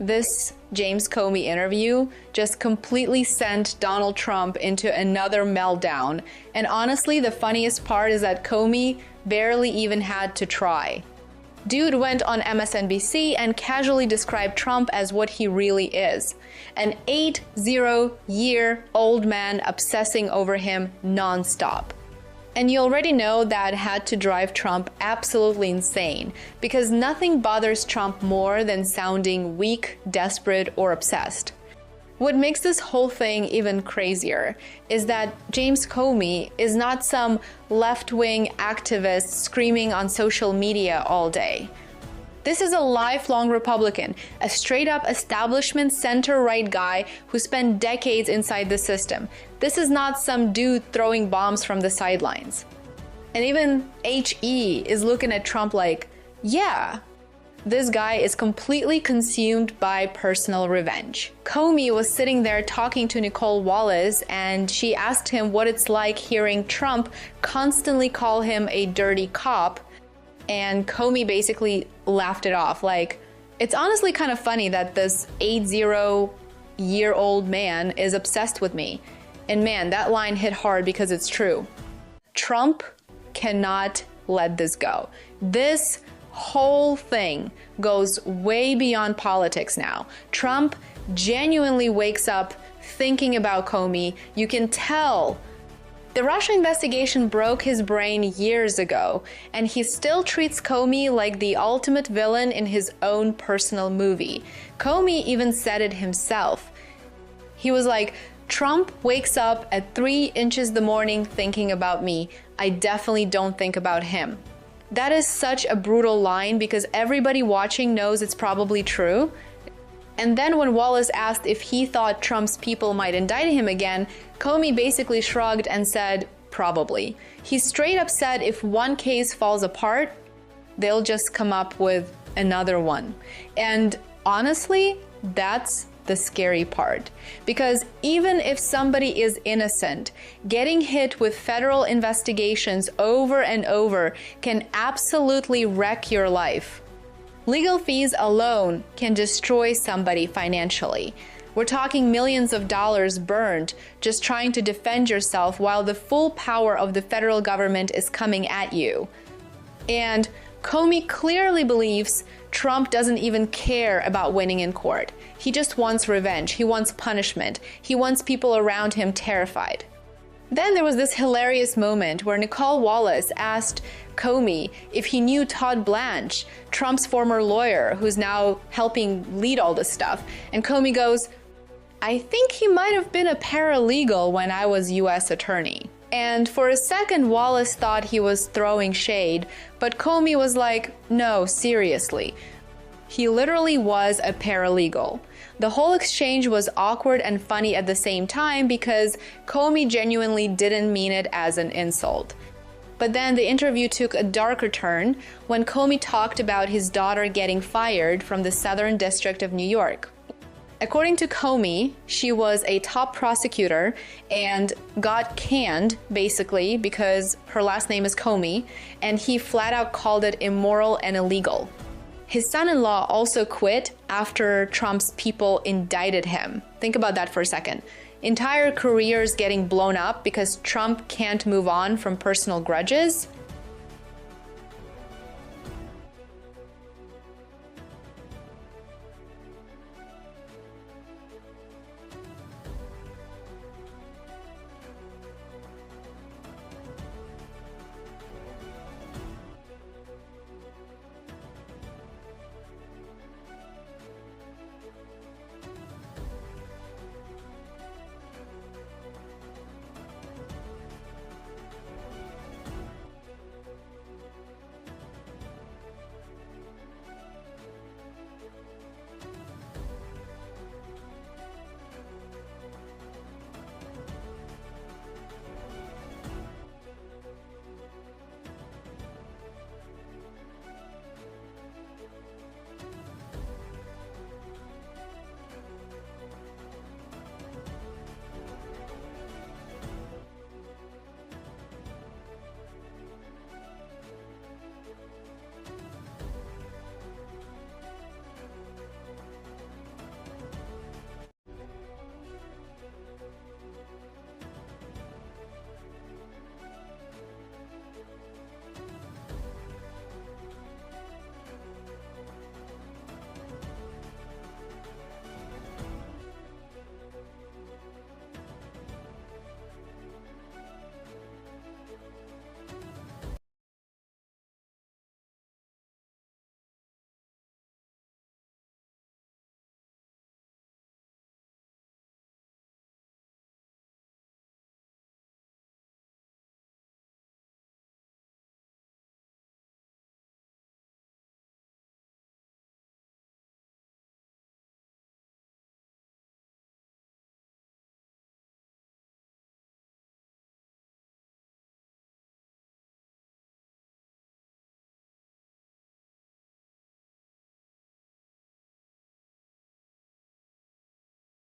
This James Comey interview just completely sent Donald Trump into another meltdown. And honestly, the funniest part is that Comey barely even had to try. Dude went on MSNBC and casually described Trump as what he really is, an 80-year-old man obsessing over him nonstop. And you already know that had to drive Trump absolutely insane, because nothing bothers Trump more than sounding weak, desperate, or obsessed. What makes this whole thing even crazier is that James Comey is not some left-wing activist screaming on social media all day. This is a lifelong Republican, a straight-up establishment center-right guy who spent decades inside the system. This is not some dude throwing bombs from the sidelines. And even HE is looking at Trump like, yeah, this guy is completely consumed by personal revenge. Comey was sitting there talking to Nicole Wallace, and she asked him what it's like hearing Trump constantly call him a dirty cop. And Comey basically laughed it off. Like, it's honestly kind of funny that this 80-year-old man is obsessed with me. And man, that line hit hard because it's true. Trump cannot let this go. This whole thing goes way beyond politics now. Trump genuinely wakes up thinking about Comey. You can tell. The Russia investigation broke his brain years ago, and he still treats Comey like the ultimate villain in his own personal movie. Comey even said it himself. He was like, Trump wakes up at 3 inches the morning thinking about me. I definitely don't think about him. That is such a brutal line because everybody watching knows it's probably true. And then when Wallace asked if he thought Trump's people might indict him again, Comey basically shrugged and said, probably. He straight up said if one case falls apart, they'll just come up with another one. And honestly, that's the scary part. Because even if somebody is innocent, getting hit with federal investigations over and over can absolutely wreck your life. Legal fees alone can destroy somebody financially. We're talking millions of dollars burned just trying to defend yourself while the full power of the federal government is coming at you. And Comey clearly believes Trump doesn't even care about winning in court. He just wants revenge. He wants punishment. He wants people around him terrified. Then there was this hilarious moment where Nicole Wallace asked Comey if he knew Todd Blanche, Trump's former lawyer, who's now helping lead all this stuff. And Comey goes, I think he might have been a paralegal when I was U.S. attorney. And for a second, Wallace thought he was throwing shade, but Comey was like, no, seriously. He literally was a paralegal. The whole exchange was awkward and funny at the same time because Comey genuinely didn't mean it as an insult. But then the interview took a darker turn when Comey talked about his daughter getting fired from the Southern District of New York. According to Comey, she was a top prosecutor and got canned, basically, because her last name is Comey, and he flat out called it immoral and illegal. His son-in-law also quit after Trump's people indicted him. Think about that for a second. Entire careers getting blown up because Trump can't move on from personal grudges.